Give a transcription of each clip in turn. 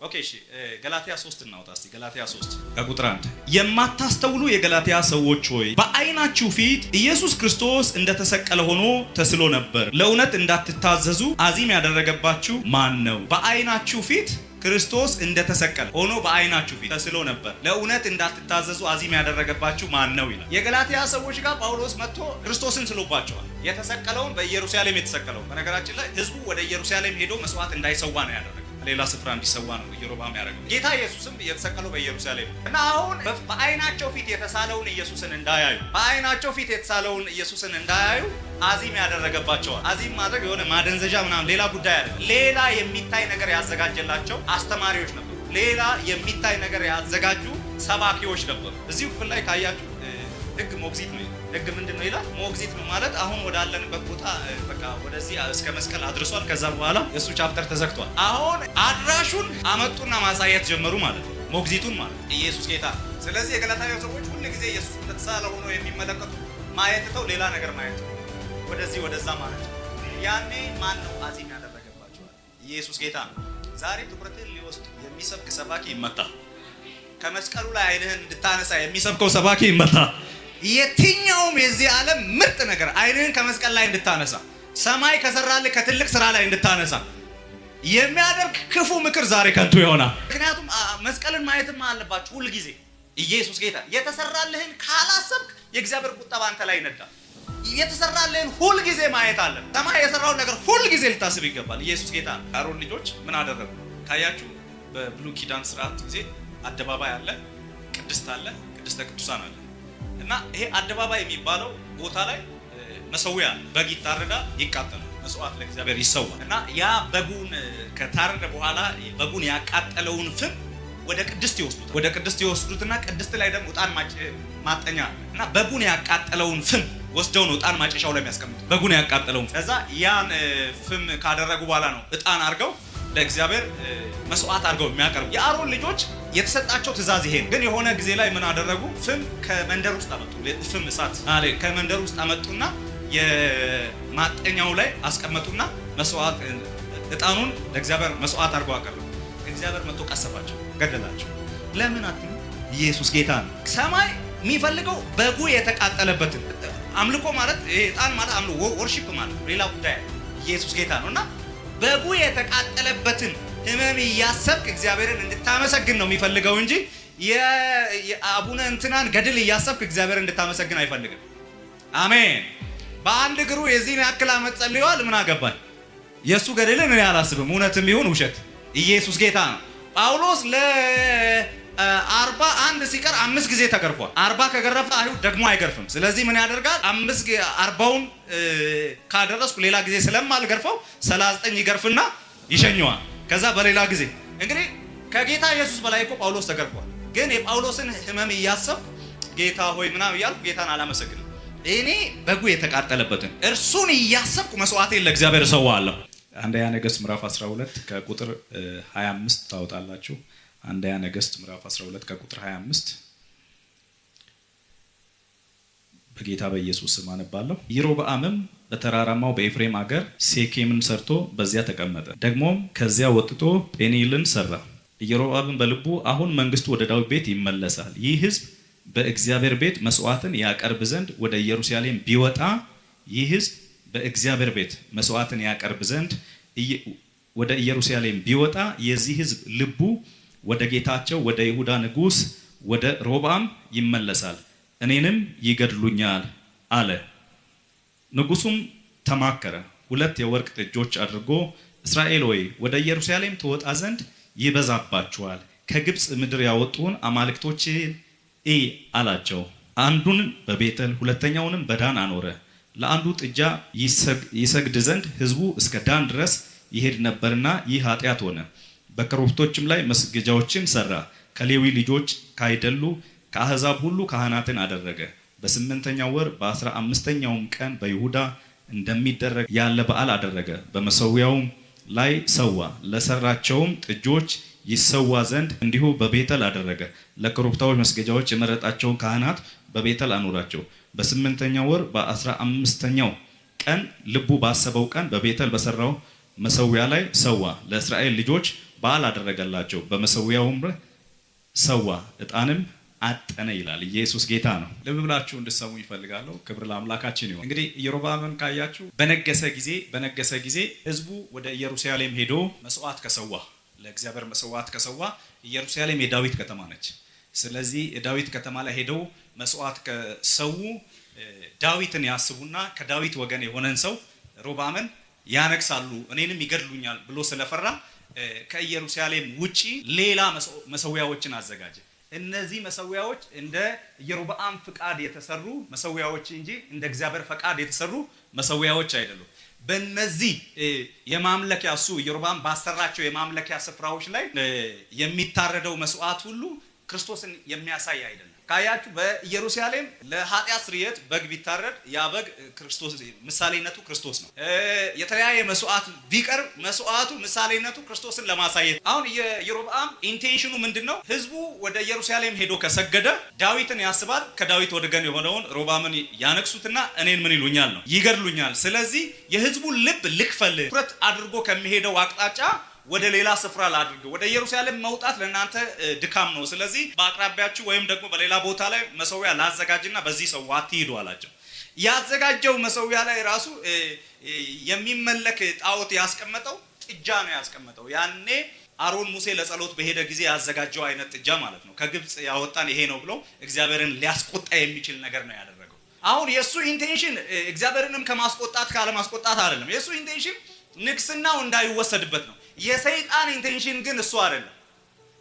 ኦኬ እሺ ገላትያ 3 እናውጣ እስቲ ገላትያ 3 ከቁጥር 1 የማታስተውሉ የገላትያ ሰዎች ሆይ በአይናችሁ ፊት ኢየሱስ ክርስቶስ እንደተሰቀለ ሆኖ ተስሎ ነበር ለእውነት እንዳትታዘዙ አዚም ያደረገባችሁ ማን ነው በአይናችሁ ፊት ክርስቶስ እንደተሰቀለ ሆኖ በአይናችሁ ፊት ተስሎ ነበር ለእውነት እንዳትታዘዙ አዚም ያደረገባችሁ ማን ነው ይላል የገላትያ ሰዎች ጋር ጳውሎስ መጥቶ ክርስቶስን ስሎባቸዋል የተሰቀለውን በኢየሩሳሌም የተሰቀለው በነገራችን ላይ ህዝቡ ወደ ኢየሩሳሌም ሄዶ መስዋዕት እንዳይሰዋ ነው ያደረገው ሌላ ስፍራ እንዲሰዋ ነው ኢየሩሳሌም ያደረገው ጌታ ኢየሱስም የተሰቀለው በኢየሩሳሌም እና አሁን በአይናቸው ፊት የተሳለውን ኢየሱስን እንዳያዩ በአይናቸው ፊት የተሳለውን ኢየሱስን እንዳያዩ አዚም ያደረገባቸዋል አዚም ማድረግ የሆነ ማደንዘዣ ምናምን ሌላ ጉዳይ አይደለም ሌላ የሚታይ ነገር ያዘጋጀላቸው አስተማሪዎች ነበሩ ሌላ የሚታይ ነገር ያዘጋጁ ሰባኪዎች ነበሩ እዚህ ክፍል ላይ ካያችሁ ህግ ሞግዚት ነው ህግ ምንድነው ይላል ሞግዚት ነው ማለት አሁን ወዳለንበት ቦታ በቃ ወደዚህ እስከ መስቀል አድርሷል ከዛ በኋላ የሱ ቻፕተር ተዘግቷል አሁን አድራሹን አመጡና ማሳየት ጀመሩ ማለት ነው ሞግዚቱን ማለት ኢየሱስ ጌታ ስለዚህ የገላትያ ሰዎች ሁሉ ጊዜ ኢየሱስ እንደተሳለ ሆኖ የሚመለከቱ ማየት ተው ሌላ ነገር ማየት ወደዚህ ወደዛ ማለት ያኔ ማን ነው አዚም ያደረገባቸው ኢየሱስ ጌታ ነው ዛሬ ትኩረትን ሊወስድ የሚሰብክ ሰባኪ ይመታ ከመስቀሉ ላይ አይንህን እንድታነሳ የሚሰብከው ሰባኪ ይመታ የትኛውም የዚህ ዓለም ምርጥ ነገር አይንህን ከመስቀል ላይ እንድታነሳ ሰማይ ከሰራልህ ከትልቅ ስራ ላይ እንድታነሳ የሚያደርግ ክፉ ምክር ዛሬ ከንቱ ይሆናል ምክንያቱም መስቀልን ማየትም አለባችሁ ሁሉ ጊዜ ኢየሱስ ጌታ የተሰራልህን ካላሰብክ የእግዚአብሔር ቁጣ ባንተ ላይ ይነዳል የተሰራልህን ሁሉ ጊዜ ማየት አለ ሰማይ የሰራውን ነገር ሁሉ ጊዜ ልታስብ ይገባል ኢየሱስ ጌታ አሮን ልጆች ምን አደረጉ ካያችሁ በብሉይ ኪዳን ስርዓት ጊዜ አደባባይ አለ ቅድስት አለ ቅድስተ ቅዱሳን አለ እና ይሄ አደባባይ የሚባለው ቦታ ላይ መሰዊያ በግ ይታረዳል ይቃጠላል መስዋዕት ለእግዚአብሔር ይሰዋል እና ያ በጉን ከታረደ በኋላ በጉን ያቃጠለውን ፍም ወደ ቅድስት ይወስዱትና ቅድስት ላይ ደግሞ ዕጣን ማጠኛ እና በጉን ያቃጠለውን ፍም ወስደው ነው ዕጣን ማጨሻው ላይ የሚያስቀምጡት በጉን ያቃጠለውን ከዛ ያን ፍም ካደረጉ በኋላ ነው ዕጣን አርገው ለእግዚአብሔር መስዋዕት አድርገው የሚያቀርቡ የአሮን ልጆች የተሰጣቸው ትእዛዝ ይሄ ግን የሆነ ጊዜ ላይ ምን አደረጉ ፍም ከመንደር ውስጥ አመጡ ፍም እሳት ከመንደር ውስጥ አመጡና የማጠኛው ላይ አስቀመጡና መስዋዕት ዕጣኑን ለእግዚአብሔር መስዋዕት አድርገው አቀረቡ እግዚአብሔር መጥቶ ቀሰፋቸው ገደላቸው ለምን አትሉ ኢየሱስ ጌታ ነው ሰማይ የሚፈልገው በጉ የተቃጠለበትን አምልኮ ማለት ዕጣን ማለት አምልኮ ወርሺፕ ማለት ሌላ ጉዳይ ኢየሱስ ጌታ ነውና በጉ የተቃጠለበትን ህመም ያሰብክ እግዚአብሔርን እንድታመሰግን ነው የሚፈልገው እንጂ የአቡነ እንትናን ገድል ያሰብክ እግዚአብሔርን እንድታመሰግን አይፈልግም አሜን በአንድ እግሩ የዚህን ያክል አመት ጸልዮአል ምን አገባኝ የሱ ገድልን እኔ አላስብም እውነትም ይሁን ውሸት ኢየሱስ ጌታ ነው ጳውሎስ ለ41 ሲቀር 5 ጊዜ ተገርፏል 40 ከገረፈ አይሁድ ደግሞ አይገርፍም ስለዚህ ምን ያደርጋል 40ውን ካደረስኩ ሌላ ጊዜ ስለማልገርፈው 39 ይገርፍና ይሸኘዋል ከዛ በሌላ ጊዜ እንግዲህ ከጌታ ኢየሱስ በላይ እኮ ጳውሎስ ተገርፏል ግን የጳውሎስን ህመም ያሰብ ጌታ ሆይ ምናምን ይላል ጌታን አላመሰግንም እኔ በጉ የተቃጠለበትን እርሱን ያሰብኩ መስዋዕቴን ለእግዚአብሔር እሰዋለሁ አንደኛ ነገሥት ምዕራፍ 12 ከቁጥር 25 ታውጣላችሁ አንደኛ ነገሥት ምዕራፍ 12 ከቁጥር 25 በጌታ በኢየሱስ ስም አነባለሁ ይሮብዓምም በተራራማው በኤፍሬም ሀገር ሴኬምን ሰርቶ በዚያ ተቀመጠ ደግሞም ከዚያ ወጥቶ ጴኒልን ሰራ ኢሮብዓምም በልቡ አሁን መንግስቱ ወደ ዳዊት ቤት ይመለሳል ይህ ህዝብ በእግዚአብሔር ቤት መስዋዕትን ያቀርብ ዘንድ ወደ ኢየሩሳሌም ቢወጣ ይህ ህዝብ በእግዚአብሔር ቤት መስዋዕትን ያቀርብ ዘንድ ወደ ኢየሩሳሌም ቢወጣ የዚህ ህዝብ ልቡ ወደ ጌታቸው ወደ ይሁዳ ንጉስ ወደ ሮብዓም ይመለሳል እኔንም ይገድሉኛል አለ ንጉሱም ተማከረ ሁለት የወርቅ ጥጆች አድርጎ እስራኤል ሆይ ወደ ኢየሩሳሌም ትወጣ ዘንድ ይበዛባችኋል ከግብጽ ምድር ያወጡን አማልክቶችን አላቸው አንዱን በቤተል ሁለተኛውንም በዳን አኖረ ለአንዱ ጥጃ ይሰግድ ዘንድ ህዝቡ እስከ ዳን ድረስ ይሄድ ነበርና ይህ ኃጢአት ሆነ በኮረብቶችም ላይ መስገጃዎችን ሰራ ከሌዊ ልጆች ካይደሉ ከአሕዛብ ሁሉ ካህናትን አደረገ በ8ኛው ወር በ15ኛው ቀን በይሁዳ እንደሚደረግ ያለ በዓል አደረገ በመሰዊያውም ላይ ሰዋ ለሰራቸውም ጥጆች ይሰዋ ዘንድ እንዲሁ በቤተል አደረገ ለኮረብታዎች መስገጃዎች የመረጣቸውን ካህናት በቤተል አኖራቸው በ8ኛው ወር በ15ኛው ቀን ልቡ ባሰበው ቀን በቤተል በሰራው መሰዊያ ላይ ሰዋ ለእስራኤል ልጆች በዓል አደረገላቸው፣ በመሰዊያውም ሰዋ፣ ዕጣንም አጠነ ይላል። ኢየሱስ ጌታ ነው። ልብ ብላችሁ እንድትሰሙ ይፈልጋለሁ። ክብር ለአምላካችን ይሁን። እንግዲህ ኢዮርብዓምን ካያችሁ በነገሰ ጊዜ ህዝቡ ወደ ኢየሩሳሌም ሄዶ መስዋዕት ከሰዋ፣ ለእግዚአብሔር መስዋዕት ከሰዋ። ኢየሩሳሌም የዳዊት ከተማ ነች። ስለዚህ የዳዊት ከተማ ላይ ሄደው መስዋዕት ከሰው ዳዊትን ያስቡና ከዳዊት ወገን የሆነን ሰው ሮብዓምን ያነግሳሉ፣ እኔንም ይገድሉኛል ብሎ ስለፈራ ከኢየሩሳሌም ውጪ ሌላ መሰዊያዎችን አዘጋጀ። እነዚህ መሰዊያዎች እንደ ኢዮርብዓም ፍቃድ የተሰሩ መሰዊያዎች እንጂ እንደ እግዚአብሔር ፍቃድ የተሰሩ መሰዊያዎች አይደሉም። በእነዚህ የማምለኪያ እሱ ኢዮርብዓም ባሰራቸው የማምለኪያ ስፍራዎች ላይ የሚታረደው መስዋዕት ሁሉ ክርስቶስን የሚያሳይ አይደለም። ካያችሁ በኢየሩሳሌም ለኃጢአት ስርየት በግ ቢታረድ ያ በግ ክርስቶስ ምሳሌነቱ ክርስቶስ ነው። የተለያየ መስዋዕት ቢቀርብ መስዋዕቱ ምሳሌነቱ ክርስቶስን ለማሳየት። አሁን የኢዮርብዓም ኢንቴንሽኑ ምንድነው? ህዝቡ ወደ ኢየሩሳሌም ሄዶ ከሰገደ ዳዊትን ያስባል። ከዳዊት ወገን የሆነውን ሮብዓምን ያነክሱትና እኔን ምን ይሉኛል ነው፣ ይገድሉኛል። ስለዚህ የህዝቡን ልብ ልክፈል፣ ትኩረት አድርጎ ከሚሄደው አቅጣጫ ወደ ሌላ ስፍራ ላድርግ። ወደ ኢየሩሳሌም መውጣት ለእናንተ ድካም ነው። ስለዚህ በአቅራቢያችሁ ወይም ደግሞ በሌላ ቦታ ላይ መሰዊያ ላዘጋጅና በዚህ ሰው አትሂዱ አላቸው። ያዘጋጀው መሰዊያ ላይ ራሱ የሚመለክ ጣዖት ያስቀመጠው ጥጃ ነው ያስቀመጠው። ያኔ አሮን ሙሴ ለጸሎት በሄደ ጊዜ ያዘጋጀው አይነት ጥጃ ማለት ነው። ከግብጽ ያወጣን ይሄ ነው ብሎ እግዚአብሔርን ሊያስቆጣ የሚችል ነገር ነው ያደረገው። አሁን የሱ ኢንቴንሽን እግዚአብሔርንም ከማስቆጣት ካለማስቆጣት አይደለም። የሱ ኢንቴንሽን ንግስናው እንዳይወሰድበት ነው። የሰይጣን ኢንቴንሽን ግን እሱ አይደለም።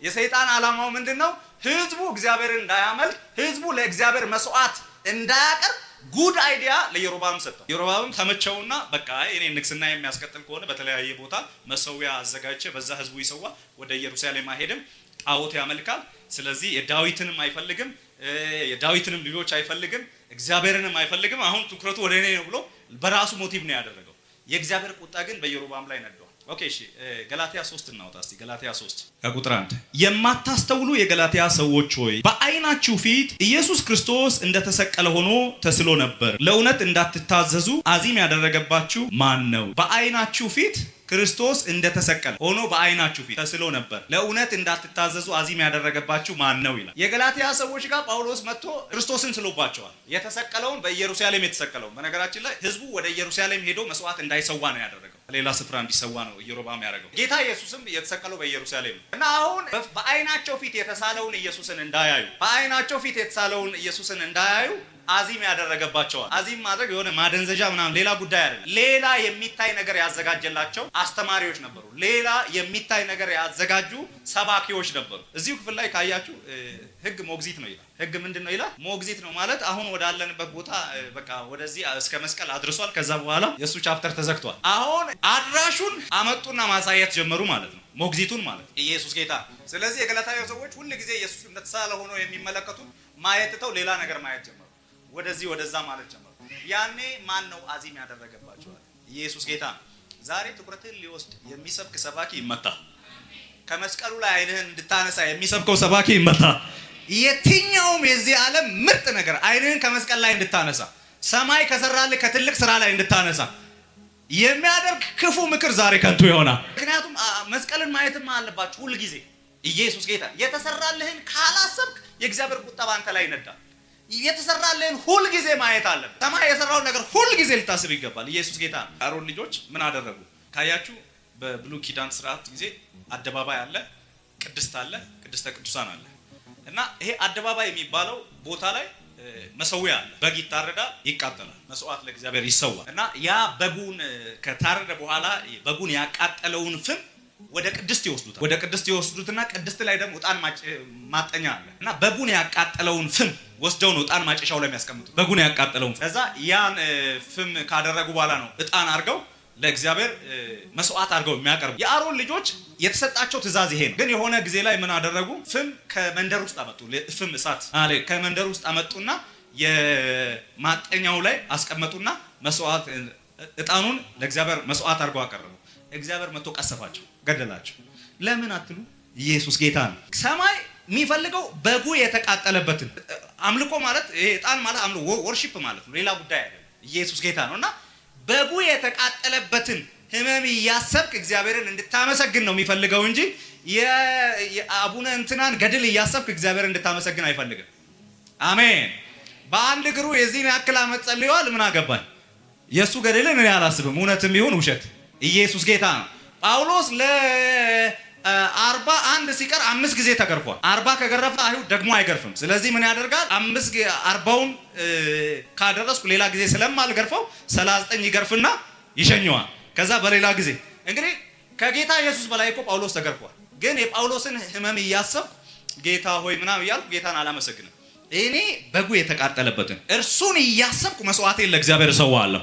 የሰይጣን ዓላማው ምንድነው? ህዝቡ እግዚአብሔርን እንዳያመልክ፣ ህዝቡ ለእግዚአብሔር መስዋዕት እንዳያቀርብ ጉድ አይዲያ ለኢዮርብዓም ሰጠው። ኢዮርብዓም ተመቸውና በቃ እኔ ንግስና የሚያስቀጥል ከሆነ በተለያየ ቦታ መሰዊያ አዘጋጅቼ በዛ ህዝቡ ይሰዋ፣ ወደ ኢየሩሳሌም አይሄድም፣ ጣዖት ያመልካል። ስለዚህ የዳዊትንም አይፈልግም፣ የዳዊትንም ልጆች አይፈልግም፣ እግዚአብሔርንም አይፈልግም። አሁን ትኩረቱ ወደ እኔ ነው ብሎ በራሱ ሞቲቭ ነው ያደረገው። የእግዚአብሔር ቁጣ ግን በኢዮርብዓም ላይ ነዷል። ኦኬ እሺ፣ ገላትያ 3 እናውጣ እስቲ። ገላትያ 3 ከቁጥር 1 የማታስተውሉ የገላትያ ሰዎች ሆይ በዓይናችሁ ፊት ኢየሱስ ክርስቶስ እንደተሰቀለ ሆኖ ተስሎ ነበር። ለእውነት እንዳትታዘዙ አዚም ያደረገባችሁ ማን ነው? በዓይናችሁ ፊት ክርስቶስ እንደተሰቀለ ሆኖ በዓይናችሁ ፊት ተስሎ ነበር። ለእውነት እንዳትታዘዙ አዚም ያደረገባችሁ ማን ነው ይላል። የገላትያ ሰዎች ጋር ጳውሎስ መጥቶ ክርስቶስን ስሎባቸዋል። የተሰቀለውን በኢየሩሳሌም የተሰቀለውን። በነገራችን ላይ ህዝቡ ወደ ኢየሩሳሌም ሄዶ መስዋዕት እንዳይሰዋ ነው ያደረገው። ሌላ ስፍራ እንዲሰዋ ነው ኢዮርብዓም ያደረገው። ጌታ ኢየሱስም የተሰቀለው በኢየሩሳሌም ነው እና አሁን በዓይናቸው ፊት የተሳለውን ኢየሱስን እንዳያዩ፣ በዓይናቸው ፊት የተሳለውን ኢየሱስን እንዳያዩ አዚም ያደረገባቸዋል። አዚም ማድረግ የሆነ ማደንዘዣ ምናምን ሌላ ጉዳይ አይደለም። ሌላ የሚታይ ነገር ያዘጋጀላቸው አስተማሪዎች ነበሩ። ሌላ የሚታይ ነገር ያዘጋጁ ሰባኪዎች ነበሩ። እዚሁ ክፍል ላይ ካያችሁ ህግ ሞግዚት ነው ይላል። ህግ ምንድን ነው ይላል? ሞግዚት ነው ማለት አሁን ወዳለንበት ቦታ በቃ ወደዚህ እስከ መስቀል አድርሷል። ከዛ በኋላ የሱ ቻፕተር ተዘግቷል። አሁን አድራሹን አመጡና ማሳየት ጀመሩ ማለት ነው። ሞግዚቱን ማለት ኢየሱስ ጌታ። ስለዚህ የገላትያ ሰዎች ሁሉ ጊዜ ኢየሱስ እንደተሳለ ሆኖ የሚመለከቱት ማየት ተው ሌላ ነገር ማየት ጀመሩ። ወደዚህ ወደዛ ማለት ጀመሩ። ያኔ ማን ነው አዚም ያደረገባቸው? ኢየሱስ ጌታ። ዛሬ ትኩረትን ሊወስድ የሚሰብክ ሰባኪ ይመታ። ከመስቀሉ ላይ አይንህን እንድታነሳ የሚሰብከው ሰባኪ ይመታ። የትኛውም የዚህ ዓለም ምርጥ ነገር አይንህን ከመስቀል ላይ እንድታነሳ፣ ሰማይ ከሰራልህ ከትልቅ ስራ ላይ እንድታነሳ የሚያደርግ ክፉ ምክር ዛሬ ከንቱ ይሆናል። ምክንያቱም መስቀልን ማየትም አለባችሁ ሁሉ ጊዜ። ኢየሱስ ጌታ። የተሰራልህን ካላሰብክ የእግዚአብሔር ቁጣ ባንተ ላይ ይነዳል። የተሰራልህን ሁሉ ጊዜ ማየት አለብህ። ሰማይ የሰራውን ነገር ሁሉ ጊዜ ልታስብ ይገባል። ኢየሱስ ጌታ። አሮን ልጆች ምን አደረጉ ካያችሁ፣ በብሉይ ኪዳን ስርዓት ጊዜ አደባባይ አለ፣ ቅድስት አለ፣ ቅድስተ ቅዱሳን አለ እና ይሄ አደባባይ የሚባለው ቦታ ላይ መሰዊያ አለ። በግ ይታረዳል፣ ይቃጠላል፣ መስዋዕት ለእግዚአብሔር ይሰዋል እና ያ በጉን ከታረደ በኋላ በጉን ያቃጠለውን ፍም ወደ ቅድስት ይወስዱታል። ወደ ቅድስት ይወስዱትና ቅድስት ላይ ደግሞ ዕጣን ማጠኛ አለ እና በጉን ያቃጠለውን ፍም ወስደው ነው ዕጣን ማጨሻው ላይ የሚያስቀምጡት። በጉን ያቃጠለውን ከዛ ያን ፍም ካደረጉ በኋላ ነው ዕጣን አድርገው ለእግዚአብሔር መስዋዕት አድርገው የሚያቀርቡ። የአሮን ልጆች የተሰጣቸው ትእዛዝ ይሄ ነው። ግን የሆነ ጊዜ ላይ ምን አደረጉ? ፍም ከመንደር ውስጥ አመጡ። ፍም እሳት ከመንደር ውስጥ አመጡና የማጠኛው ላይ አስቀመጡና መስዋዕት ዕጣኑን ለእግዚአብሔር መስዋዕት አድርገው አቀረቡ። እግዚአብሔር መጥቶ ቀሰፋቸው፣ ገደላቸው። ለምን አትሉ? ኢየሱስ ጌታ ነው። ሰማይ የሚፈልገው በጉ የተቃጠለበትን አምልኮ ማለት ይሄ ዕጣን ማለት አምልኮ ወርሺፕ ማለት ነው፣ ሌላ ጉዳይ አይደለም። ኢየሱስ ጌታ ነውና በጉ የተቃጠለበትን ህመም ያሰብክ እግዚአብሔርን እንድታመሰግን ነው የሚፈልገው እንጂ የአቡነ እንትናን ገድል እያሰብክ እግዚአብሔር እንድታመሰግን አይፈልግም። አሜን። በአንድ እግሩ የዚህን ያክል ዓመት ጸልዮአል። ምን አገባኝ? የሱ ገድልን እኔ አላስብም፣ እውነትም ይሁን ውሸት። ኢየሱስ ጌታ ነው። ጳውሎስ ለ41 ሲቀር 5 ጊዜ ተገርፏል። 40 ከገረፈ አይሁድ ደግሞ አይገርፍም። ስለዚህ ምን ያደርጋል? 40ውን ካደረስኩ ሌላ ጊዜ ስለማልገርፈው 39 ይገርፍና ይሸኘዋል። ከዛ በሌላ ጊዜ እንግዲህ ከጌታ ኢየሱስ በላይ እኮ ጳውሎስ ተገርፏል። ግን የጳውሎስን ህመም እያሰብኩ ጌታ ሆይ ምናምን እያልኩ ጌታን አላመሰግንም። እኔ በጉ የተቃጠለበትን እርሱን እያሰብኩ መስዋዕቴን ለእግዚአብሔር እሰዋለሁ።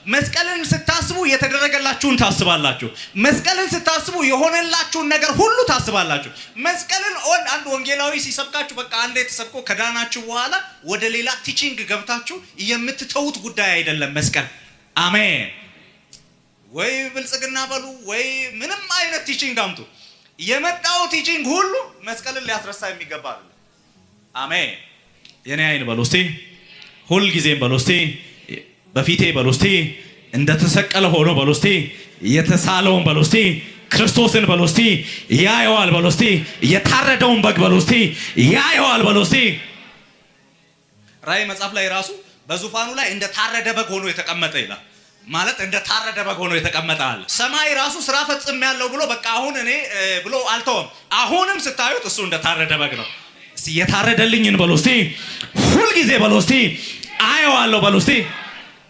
መስቀልን ስታስቡ የተደረገላችሁን ታስባላችሁ። መስቀልን ስታስቡ የሆነላችሁን ነገር ሁሉ ታስባላችሁ። መስቀልን አንድ ወንጌላዊ ሲሰብካችሁ በቃ አንዴ ተሰብኮ ከዳናችሁ በኋላ ወደ ሌላ ቲቺንግ ገብታችሁ የምትተውት ጉዳይ አይደለም መስቀል። አሜን። ወይ ብልጽግና በሉ ወይ ምንም አይነት ቲቺንግ አምጡ፣ የመጣው ቲቺንግ ሁሉ መስቀልን ሊያስረሳ የሚገባ አይደለም። አሜን። የኔ አይን በሉ እስቲ፣ ሁል ጊዜም በሉ እስቲ፣ በፊቴ በሉ እስቲ፣ እንደተሰቀለ ሆኖ በሉ እስቲ፣ የተሳለውን በሉ እስቲ፣ ክርስቶስን በሉ እስቲ፣ ያየዋል በሉ እስቲ፣ የታረደውን በግ በሉ እስቲ፣ ያየዋል በሉ እስቲ። ራእይ መጽሐፍ ላይ ራሱ በዙፋኑ ላይ እንደታረደ በግ ሆኖ የተቀመጠ ይላል። ማለት እንደታረደ በግ ሆኖ የተቀመጠ አለ። ሰማይ ራሱ ስራ ፈጽም ያለው ብሎ በቃ አሁን እኔ ብሎ አልተወም። አሁንም ስታዩት እሱ እንደታረደ በግ ነው። እስቲ የታረደልኝን በሉ እስቲ፣ ሁል ጊዜ በሉ እስቲ፣ አየዋለሁ በሉ እስቲ።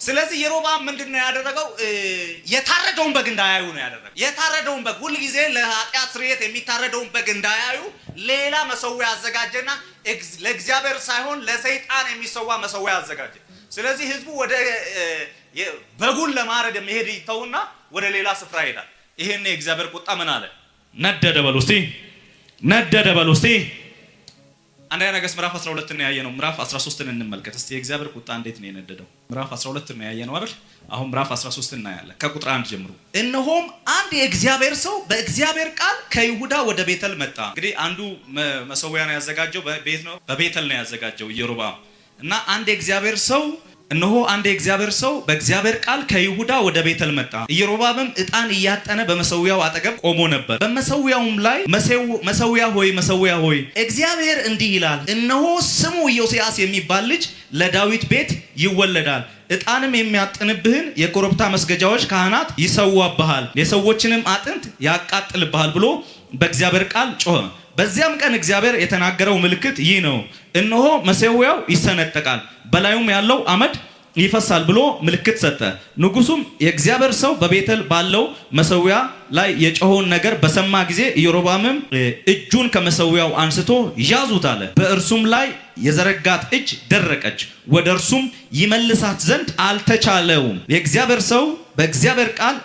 ስለዚህ የሮብዓም ምንድነው ያደረገው? የታረደውን በግ እንዳያዩ ነው ያደረገው። የታረደውን በግ ሁል ጊዜ ለኃጢአት ስርየት የሚታረደውን በግ እንዳያዩ ሌላ መሰዊያ አዘጋጀና ለእግዚአብሔር ሳይሆን ለሰይጣን የሚሰዋ መሰዊያ አዘጋጀ። ስለዚህ ህዝቡ ወደ በጉን ለማረድ መሄድ ይተውና ወደ ሌላ ስፍራ ይሄዳል። ይሄን የእግዚአብሔር ቁጣ ምን አለ? ነደደ በሉ እስቲ፣ ነደደ በሉ እስቲ። አንደኛ ነገሥት ምዕራፍ 12 ነው ያየነው። ምዕራፍ 13ን እንመልከት እስቲ። የእግዚአብሔር ቁጣ እንዴት ነው የነደደው? ምዕራፍ 12 ነው ያየነው አይደል? አሁን ምዕራፍ 13 እናያለን ከቁጥር 1 ጀምሮ። እነሆም አንድ የእግዚአብሔር ሰው በእግዚአብሔር ቃል ከይሁዳ ወደ ቤተል መጣ። እንግዲህ አንዱ መሰዊያ ነው ያዘጋጀው በቤት ነው፣ በቤተል ነው ያዘጋጀው ኢዮርብዓም። እና አንድ የእግዚአብሔር ሰው እነሆ አንድ የእግዚአብሔር ሰው በእግዚአብሔር ቃል ከይሁዳ ወደ ቤተል መጣ። ኢዮርብዓምም ዕጣን እያጠነ በመሰዊያው አጠገብ ቆሞ ነበር። በመሰዊያውም ላይ መሰዊያ ሆይ እግዚአብሔር እንዲህ ይላል፣ እነሆ ስሙ ኢዮስያስ የሚባል ልጅ ለዳዊት ቤት ይወለዳል። ዕጣንም የሚያጥንብህን የኮረብታ መስገጃዎች ካህናት ይሰዋብሃል፣ የሰዎችንም አጥንት ያቃጥልብሃል ብሎ በእግዚአብሔር ቃል ጮኸ። በዚያም ቀን እግዚአብሔር የተናገረው ምልክት ይህ ነው፣ እነሆ መሰዊያው ይሰነጠቃል፣ በላዩም ያለው አመድ ይፈሳል ብሎ ምልክት ሰጠ። ንጉሱም የእግዚአብሔር ሰው በቤተል ባለው መሰዊያ ላይ የጮኸውን ነገር በሰማ ጊዜ ኢዮርብዓምም እጁን ከመሰዊያው አንስቶ ያዙት አለ። በእርሱም ላይ የዘረጋት እጅ ደረቀች፣ ወደ እርሱም ይመልሳት ዘንድ አልተቻለውም። የእግዚአብሔር ሰው በእግዚአብሔር ቃል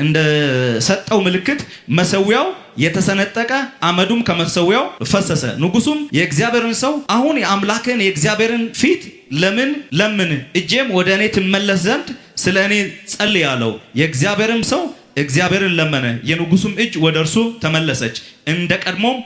እንደሰጠው ምልክት መሰዊያው የተሰነጠቀ፣ አመዱም ከመሰዊያው ፈሰሰ። ንጉሱም የእግዚአብሔርን ሰው አሁን የአምላክን የእግዚአብሔርን ፊት ለምን እጄም ወደ እኔ ትመለስ ዘንድ ስለ እኔ ጸልይ አለው። የእግዚአብሔርም ሰው እግዚአብሔርን ለመነ፣ የንጉሱም እጅ ወደ እርሱ ተመለሰች፣ እንደ ቀድሞም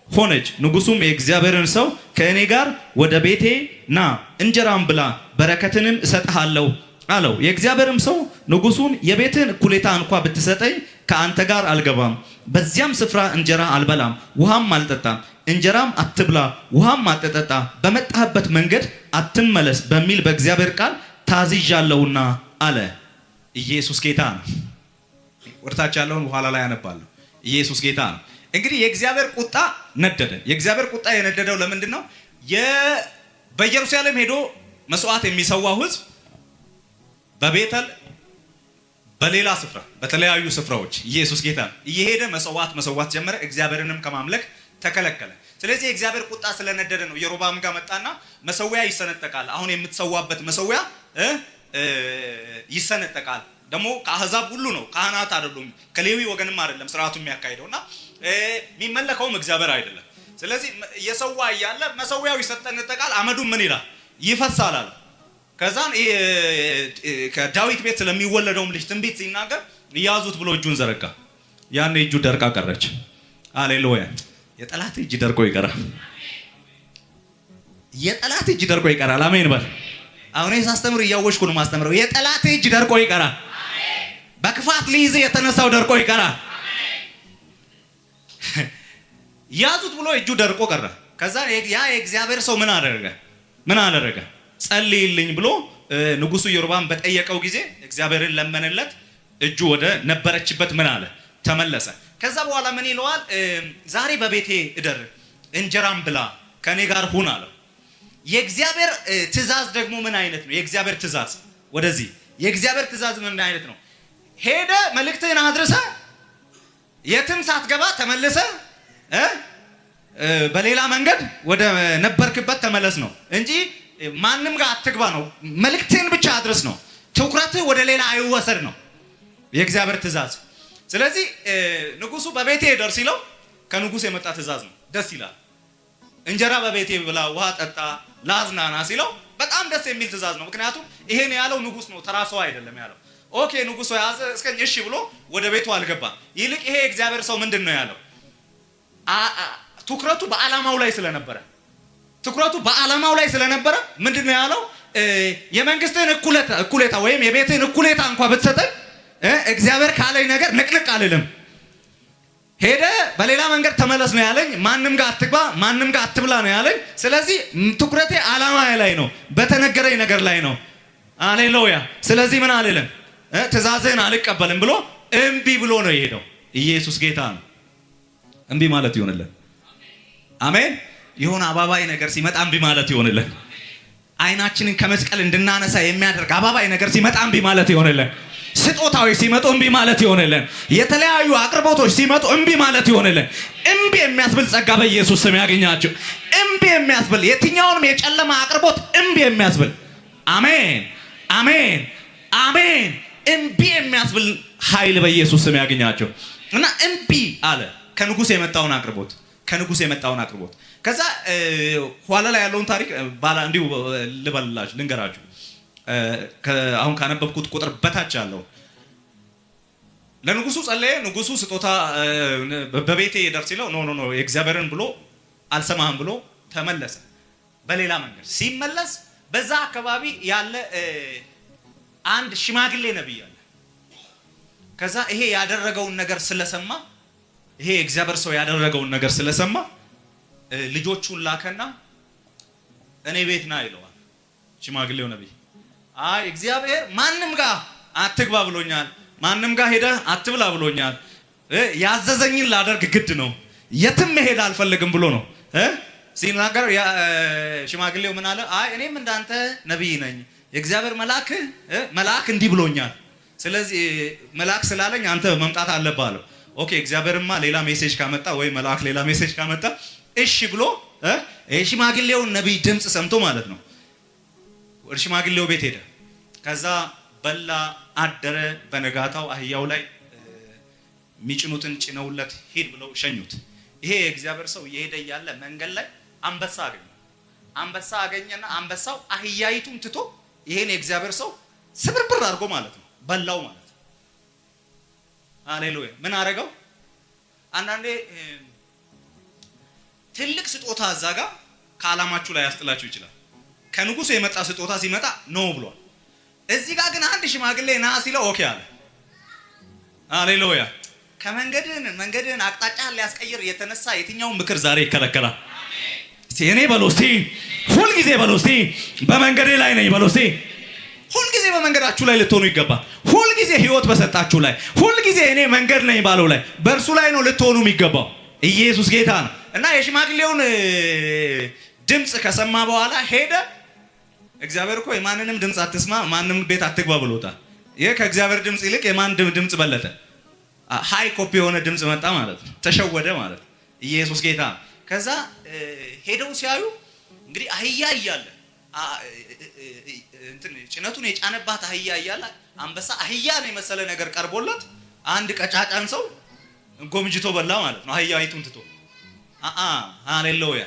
ሆነች። ንጉሱም የእግዚአብሔርን ሰው ከእኔ ጋር ወደ ቤቴ ና፣ እንጀራም ብላ፣ በረከትንም እሰጥሃለሁ አለው። የእግዚአብሔርም ሰው ንጉሱን የቤትህን እኩሌታ እንኳ ብትሰጠኝ ከአንተ ጋር አልገባም፣ በዚያም ስፍራ እንጀራ አልበላም፣ ውሃም አልጠጣም፣ እንጀራም አትብላ፣ ውሃም አትጠጣ፣ በመጣህበት መንገድ አትመለስ በሚል በእግዚአብሔር ቃል ታዝዣለሁና አለ። ኢየሱስ ጌታ ነው። ወርታች ያለውን በኋላ ላይ አነባለሁ። ኢየሱስ ጌታ ነው። እንግዲህ የእግዚአብሔር ቁጣ ነደደ። የእግዚአብሔር ቁጣ የነደደው ለምንድን ነው? በኢየሩሳሌም ሄዶ መስዋዕት የሚሰዋው ህዝብ በቤተል በሌላ ስፍራ በተለያዩ ስፍራዎች ኢየሱስ ጌታ እየሄደ መስዋዕት ጀመረ። እግዚአብሔርንም ከማምለክ ተከለከለ። ስለዚህ የእግዚአብሔር ቁጣ ስለነደደ ነው ኢዮርብዓም ጋር መጣና መሰዊያ ይሰነጠቃል። አሁን የምትሰዋበት መሰዊያ ይሰነጠቃል። ደግሞ ከአሕዛብ ሁሉ ነው፣ ካህናት አይደሉም፣ ከሌዊ ወገንም አይደለም ስርዓቱ የሚያካሂደውና የሚመለከውም እግዚአብሔር አይደለም። ስለዚህ የሰዋ እያለ መሰዊያው ይሰነጠቃል፣ አመዱ ምን ይላል? ይፈሳል አለ። ከዛን ከዳዊት ቤት ስለሚወለደውም ልጅ ትንቢት ሲናገር ያዙት ብሎ እጁን ዘረጋ። ያን እጁ ደርቃ ቀረች። ሃሌሉያ! የጠላት እጅ ደርቆ ይቀራል። የጠላት እጅ ደርቆ ይቀራል። አሜን በል። አሁን ሳስተምር እያወሽኩ ነው ማስተምረው። የጠላት እጅ ደርቆ ይቀራል። በክፋት ሊይዝ የተነሳው ደርቆ ይቀራል። ያዙት ብሎ እጁ ደርቆ ቀረ። ከዛ ያ የእግዚአብሔር ሰው ምን አደረገ? ጸልይልኝ ብሎ ንጉሱ ኢዮርብዓም በጠየቀው ጊዜ እግዚአብሔርን ለመነለት። እጁ ወደ ነበረችበት ምን አለ? ተመለሰ። ከዛ በኋላ ምን ይለዋል? ዛሬ በቤቴ እደር፣ እንጀራም ብላ፣ ከኔ ጋር ሁን አለው። የእግዚአብሔር ትእዛዝ ደግሞ ምን አይነት ነው? የእግዚአብሔር ትእዛዝ ወደዚህ የእግዚአብሔር ትእዛዝ ምን አይነት ነው? ሄደ መልእክትህን አድርሰ የትም ሳትገባ ተመልሰ በሌላ መንገድ ወደ ነበርክበት ተመለስ ነው እንጂ ማንም ጋር አትግባ ነው። መልእክትህን ብቻ አድርስ ነው። ትኩረትህ ወደ ሌላ አይወሰድ ነው የእግዚአብሔር ትእዛዝ። ስለዚህ ንጉሱ በቤቴ ይደር ሲለው ከንጉስ የመጣ ትእዛዝ ነው። ደስ ይላል። እንጀራ በቤቴ ብላ፣ ውሃ ጠጣ፣ ላዝናና ሲለው በጣም ደስ የሚል ትእዛዝ ነው። ምክንያቱም ይሄን ያለው ንጉስ ነው፣ ተራ ሰው አይደለም ያለው። ኦኬ ንጉሱ ያዘ እስከኝ እሺ ብሎ ወደ ቤቱ አልገባ። ይልቅ ይሄ እግዚአብሔር ሰው ምንድነው ያለው? ትኩረቱ በዓላማው ላይ ስለነበረ ምንድነው ያለው? የመንግስትን እኩሌታ ወይም የቤትን እኩሌታ እንኳን ብትሰጠኝ እግዚአብሔር ካለኝ ነገር ንቅንቅ አልልም። ሄደ በሌላ መንገድ ተመለስ ነው ያለኝ። ማንም ጋር አትግባ፣ ማንም ጋር አትብላ ነው ያለኝ። ስለዚህ ትኩረቴ ዓላማዬ ላይ ነው፣ በተነገረኝ ነገር ላይ ነው። ሃሌሉያ። ስለዚህ ምን አልልም፣ ትእዛዝህን አልቀበልም ብሎ እምቢ ብሎ ነው የሄደው። ኢየሱስ ጌታ ነው። እምቢ ማለት ይሆንልን። አሜን። የሆነ አባባይ ነገር ሲመጣ እምቢ ማለት ይሆንልን። አይናችንን ከመስቀል እንድናነሳ የሚያደርግ አባባይ ነገር ሲመጣ እምቢ ማለት ይሆንልን። ስጦታዎች ሲመጡ እምቢ ማለት ይሆንልን። የተለያዩ አቅርቦቶች ሲመጡ እምቢ ማለት ይሆንልን። እምቢ የሚያስብል ጸጋ በኢየሱስ ስም ያገኛችሁ። እምቢ የሚያስብል የትኛውንም የጨለማ አቅርቦት እምቢ የሚያስብል አሜን፣ አሜን፣ አሜን። እምቢ የሚያስብል ኃይል በኢየሱስ ስም ያገኛችሁ እና እምቢ አለ ከንጉስ የመጣውን አቅርቦት። ከዛ ኋላ ላይ ያለውን ታሪክ እንዲሁ ልንገራችሁ። አሁን ካነበብኩት ቁጥር በታች ያለው ለንጉሱ ጸለየ። ንጉሱ ስጦታ በቤቴ ይደር ሲለው ኖ የእግዚአብሔርን ብሎ አልሰማህም ብሎ ተመለሰ። በሌላ መንገድ ሲመለስ በዛ አካባቢ ያለ አንድ ሽማግሌ ነብይ አለ። ከዛ ይሄ ያደረገውን ነገር ስለሰማ ይሄ እግዚአብሔር ሰው ያደረገውን ነገር ስለሰማ ልጆቹን ላከና እኔ ቤት ና ይለዋል ሽማግሌው ነብይ። አይ እግዚአብሔር ማንም ጋር አትግባ ብሎኛል፣ ማንም ጋር ሄደህ አትብላ ብሎኛል፣ ያዘዘኝን ላደርግ ግድ ነው፣ የትም መሄድ አልፈልግም ብሎ ነው ሲናገር ሽማግሌው ምን አለ? አይ እኔም እንዳንተ ነብይ ነኝ፣ የእግዚአብሔር መልአክ እንዲህ ብሎኛል፣ ስለዚህ መልአክ ስላለኝ አንተ መምጣት አለብህ አለው። ኦኬ እግዚአብሔርማ ሌላ ሜሴጅ ካመጣ ወይ መልአክ ሌላ ሜሴጅ ካመጣ እሺ ብሎ የሽማግሌውን ነብይ ድምጽ ሰምቶ ማለት ነው ወደ ሽማግሌው ቤት ሄደ። ከዛ በላ አደረ። በነጋታው አህያው ላይ ሚጭኑትን ጭነውለት ሄድ ብለው ሸኙት። ይሄ የእግዚአብሔር ሰው እየሄደ ያለ መንገድ ላይ አንበሳ አገኘና አንበሳው አህያይቱን ትቶ ይሄን የእግዚአብሔር ሰው ስብርብር አድርጎ ማለት ነው በላው ማለት ነው። ሃሌሉያ። ምን አደረገው? አንዳንዴ ትልቅ ስጦታ እዛ ጋር ከዓላማችሁ ላይ ያስጥላችሁ ይችላል። ከንጉሱ የመጣ ስጦታ ሲመጣ ኖ ብሏል። እዚህ ጋር ግን አንድ ሽማግሌ ና ሲለው ኦኬ አለ። ሃሌሉያ። መንገድን አቅጣጫ ሊያስቀይር የተነሳ የትኛውን ምክር ዛሬ ይከለከላል? እኔ በሎስቲ ሁል ጊዜ በሎስቲ በመንገዴ ላይ ነኝ በሎስቲ። ሁል ጊዜ በመንገዳችሁ ላይ ልትሆኑ ይገባል። ሁል ጊዜ ህይወት በሰጣችሁ ላይ፣ ሁል ጊዜ እኔ መንገድ ነኝ ባለው ላይ በእርሱ ላይ ነው ልትሆኑ የሚገባው። ኢየሱስ ጌታ ነው። እና የሽማግሌውን ድምጽ ከሰማ በኋላ ሄደ። እግዚአብሔር እኮ የማንንም ድምጽ አትስማ፣ ማንንም ቤት አትግባ ብሎታል። ይሄ ከእግዚአብሔር ድምጽ ይልቅ የማን ድምጽ በለጠ? ሃይ ኮፒ የሆነ ድምጽ መጣ ማለት ነው። ተሸወደ ማለት ነው። ኢየሱስ ጌታ ነው። ከዛ ሄደው ሲያዩ እንግዲህ አህያ እያለ ጭነቱን የጫነባት አህያ እያለ አንበሳ አህያን የመሰለ ነገር ቀርቦለት አንድ ቀጫጫን ሰው ጎምጅቶ በላ ማለት ነው። አህያይቱን ትቶ ሃሌሉያ።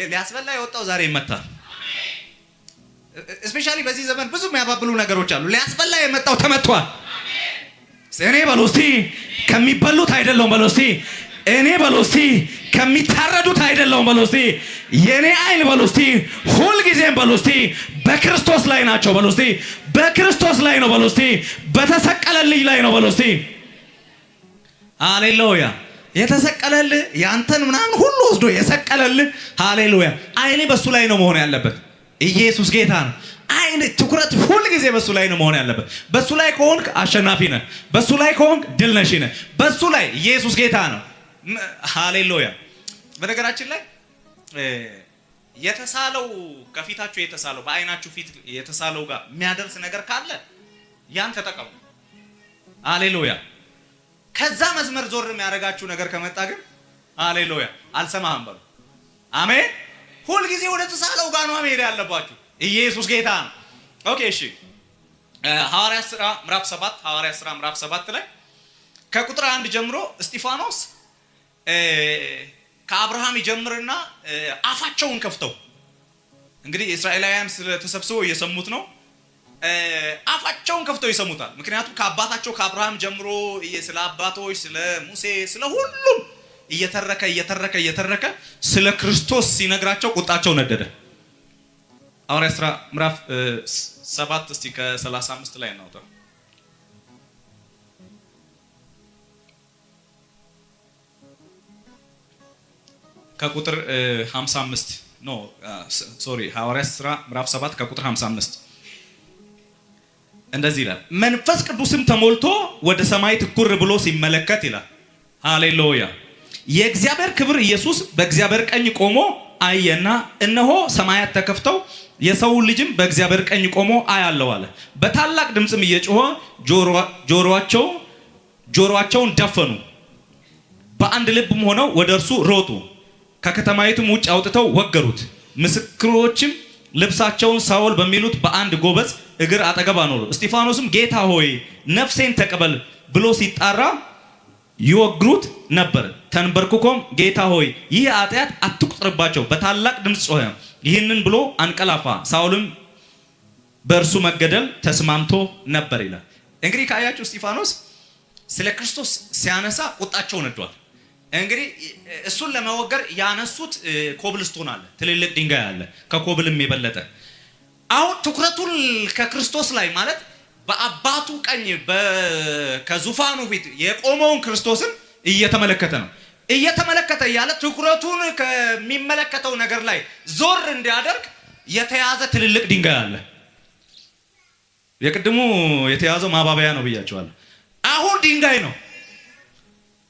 ሊያስበላ የወጣው ዛሬ ይመታል። እስፔሻሊ በዚህ ዘመን ብዙ የሚያባብሉ ነገሮች አሉ። ሊያስበላ የመጣው ተመቷል። እኔ በሎስቲ ከሚበሉት አይደለም በሎስቲ፣ እኔ በሎስቲ ከሚታረዱት አይደለም በሎስቲ። የኔ አይን በሎስቲ ሁል ጊዜም በሎስቲ በክርስቶስ ላይ ናቸው በሎስቲ። በክርስቶስ ላይ ነው በሎስቲ። በተሰቀለልኝ ላይ ነው በለው እስቲ። ሃሌሉያ። የተሰቀለልህ ያንተን ምናምን ሁሉ ወስዶ የሰቀለልህ ሃሌሉያ። አይኔ በሱ ላይ ነው መሆን ያለበት። ኢየሱስ ጌታ ነው። አይኔ ትኩረት ሁሉ ጊዜ በሱ ላይ ነው መሆን ያለበት። በሱ ላይ ከሆንክ አሸናፊ ነህ። በሱ ላይ ከሆንክ ድል ነሽ ነህ። በሱ ላይ ኢየሱስ ጌታ ነው። ሃሌሉያ። በነገራችን ላይ የተሳለው ከፊታችሁ የተሳለው በአይናችሁ ፊት የተሳለው ጋር የሚያደርስ ነገር ካለ ያን ተጠቀሙ። ሃሌሉያ። ከዛ መስመር ዞር የሚያደርጋችሁ ነገር ከመጣ ግን ሃሌሉያ አልሰማህም በሉ። አሜን። ሁል ጊዜ ወደ ተሳለው ጋር ነው መሄድ ያለባችሁ። ኢየሱስ ጌታ ነው። ኦኬ እሺ። ሐዋርያት ሥራ ምዕራፍ 7 ላይ ከቁጥር 1 ጀምሮ እስጢፋኖስ ከአብርሃም ይጀምርና አፋቸውን ከፍተው እንግዲህ እስራኤላውያን ስለተሰብስበው እየሰሙት ነው። አፋቸውን ከፍተው ይሰሙታል። ምክንያቱም ከአባታቸው ከአብርሃም ጀምሮ ስለ አባቶች ስለ ሙሴ ስለ ሁሉም እየተረከ ስለ ክርስቶስ ሲነግራቸው ቁጣቸው ነደደ። ሐዋርያት ሥራ ምዕራፍ 7 እስቲ ከ35 ላይ እናውጣ። ከቁጥር 55 ሐዋርያት ሥራ ምዕራፍ 7 ከቁጥር 55 እንደዚህ ይላል። መንፈስ ቅዱስም ተሞልቶ ወደ ሰማይ ትኩር ብሎ ሲመለከት ይላል። ሃሌሉያ። የእግዚአብሔር ክብር ኢየሱስ በእግዚአብሔር ቀኝ ቆሞ አየና እነሆ ሰማያት ተከፍተው የሰው ልጅም በእግዚአብሔር ቀኝ ቆሞ አያለው አለ። በታላቅ ድምጽም እየጮኸ ጆሮአቸውን ደፈኑ፣ በአንድ ልብም ሆነው ወደ እርሱ ሮጡ። ከከተማይቱም ውጭ አውጥተው ወገሩት። ምስክሮችም ልብሳቸውን ሳውል በሚሉት በአንድ ጎበዝ እግር አጠገብ አኖሩ። እስጢፋኖስም ጌታ ሆይ ነፍሴን ተቀበል ብሎ ሲጣራ ይወግሩት ነበር። ተንበርክኮም ጌታ ሆይ ይህ ኃጢአት አትቁጠርባቸው በታላቅ ድምፅ ጮኸ። ይህንን ብሎ አንቀላፋ። ሳውልም በእርሱ መገደል ተስማምቶ ነበር ይላል። እንግዲህ ካያችሁ እስጢፋኖስ ስለ ክርስቶስ ሲያነሳ ቁጣቸው ነዷል። እንግዲህ እሱን ለመወገር ያነሱት ኮብልስቶን አለ፣ ትልልቅ ድንጋይ አለ፣ ከኮብልም የበለጠ። አሁን ትኩረቱን ከክርስቶስ ላይ ማለት በአባቱ ቀኝ ከዙፋኑ ፊት የቆመውን ክርስቶስን እየተመለከተ ነው። እየተመለከተ እያለ ትኩረቱን ከሚመለከተው ነገር ላይ ዞር እንዲያደርግ የተያዘ ትልልቅ ድንጋይ አለ። የቅድሙ የተያዘው ማባበያ ነው ብያቸዋለሁ። አሁን ድንጋይ ነው።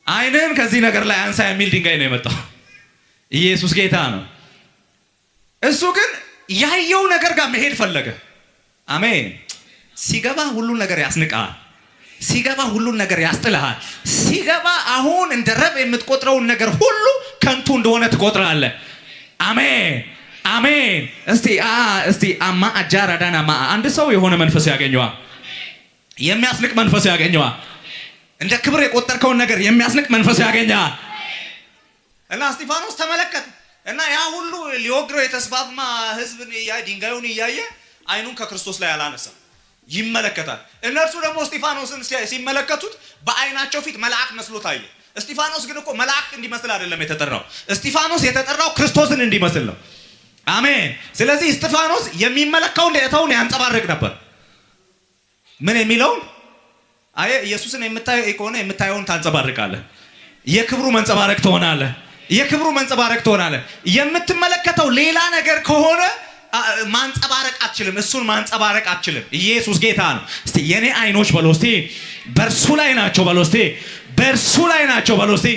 አይንን ከዚህ ነገር ላይ አንሳ የሚል ድንጋይ ነው የመጣው። ኢየሱስ ጌታ ነው። እሱ ግን ያየው ነገር ጋር መሄድ ፈለገ። አሜን። ሲገባ ሁሉን ነገር ያስንቃል። ሲገባ ሁሉን ነገር ያስጥልሃል። ሲገባ አሁን እንደ ረብ የምትቆጥረውን ነገር ሁሉ ከንቱ እንደሆነ ትቆጥራለህ። አሜን አሜን። እስቲ አማ አጃራዳና አንድ ሰው የሆነ መንፈስ ያገኘዋል፣ የሚያስንቅ መንፈስ ያገኘዋል። እንደ ክብር የቆጠርከውን ነገር የሚያስንቅ መንፈስ ያገኛል። እና እስጢፋኖስ ተመለከተ እና ያ ሁሉ ሊወግረው የተስፋማ ሕዝብን ድንጋዩን እያየ አይኑን ከክርስቶስ ላይ አላነሳም፣ ይመለከታል። እነርሱ ደግሞ እስጢፋኖስን ሲመለከቱት በአይናቸው ፊት መልአክ መስሎ ታየ። እስጢፋኖስ ግን እኮ መልአክ እንዲመስል አይደለም የተጠራው። እስጢፋኖስ የተጠራው ክርስቶስን እንዲመስል ነው። አሜን። ስለዚህ እስጢፋኖስ የሚመለከውን ለእታውን ያንጸባርቅ ነበር። ምን የሚለውን አየ ኢየሱስን የምታየው ከሆነ የምታየውን ታንጸባርቃለህ። የክብሩ መንጸባረቅ ትሆናለህ። የክብሩ መንጸባረቅ ትሆናለህ። የምትመለከተው ሌላ ነገር ከሆነ ማንጸባረቅ አትችልም። እሱን ማንጸባረቅ አትችልም። ኢየሱስ ጌታ ነው። እስቲ የኔ አይኖች በለው እስቲ በእርሱ ላይ ናቸው በለው እስቲ በእርሱ ላይ ናቸው በለው እስቲ።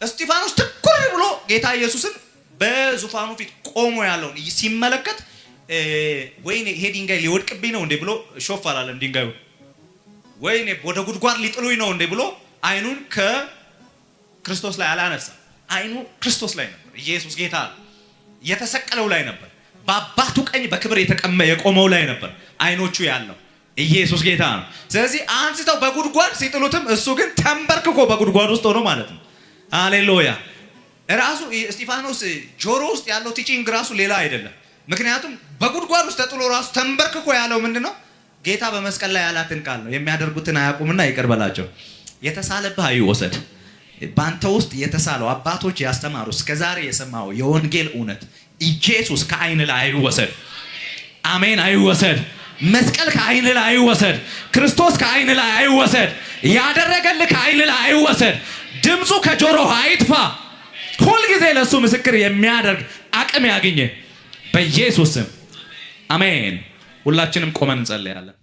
እስጢፋኖስ ትኩር ብሎ ጌታ ኢየሱስን በዙፋኑ ፊት ቆሞ ያለውን ሲመለከት ወይኔ ይሄ ድንጋይ ሊወድቅብኝ ነው እንዴ ብሎ ሾፍ አላለም። ድንጋዩ ወይኔ ወደ ጉድጓድ ሊጥሉኝ ነው እንዴ ብሎ አይኑን ከክርስቶስ ላይ አላነሳ። አይኑ ክርስቶስ ላይ ነበር። ኢየሱስ ጌታ የተሰቀለው ላይ ነበር። በአባቱ ቀኝ በክብር የቆመው ላይ ነበር አይኖቹ ያለው። ኢየሱስ ጌታ ነው። ስለዚህ አንስተው በጉድጓድ ሲጥሉትም እሱ ግን ተንበርክኮ በጉድጓድ ውስጥ ሆኖ ማለት ነው። ሃሌሉያ። ራሱ እስጢፋኖስ ጆሮ ውስጥ ያለው ቲቺንግ ራሱ ሌላ አይደለም። ምክንያቱም በጉድጓድ ውስጥ ተጥሎ ራሱ ተንበርክኮ ያለው ምንድነው? ጌታ በመስቀል ላይ ያላትን ቃል ነው። የሚያደርጉትን አያውቁምና ይቅር በላቸው። የተሳለብህ አይወሰድ። ባንተ ውስጥ የተሳለው አባቶች ያስተማሩ እስከዛሬ የሰማው የወንጌል እውነት ኢየሱስ ከአይን ላይ አይወሰድ። አሜን። አይወሰድ። መስቀል ከዓይን ላይ አይወሰድ። ክርስቶስ ከዓይን ላይ አይወሰድ። ያደረገልህ ከዓይን ላይ አይወሰድ። ድምፁ ከጆሮ አይጥፋ። ሁል ጊዜ ለሱ ምስክር የሚያደርግ አቅም ያገኘ በኢየሱስ ስም አሜን። ሁላችንም ቆመን እንጸልያለን።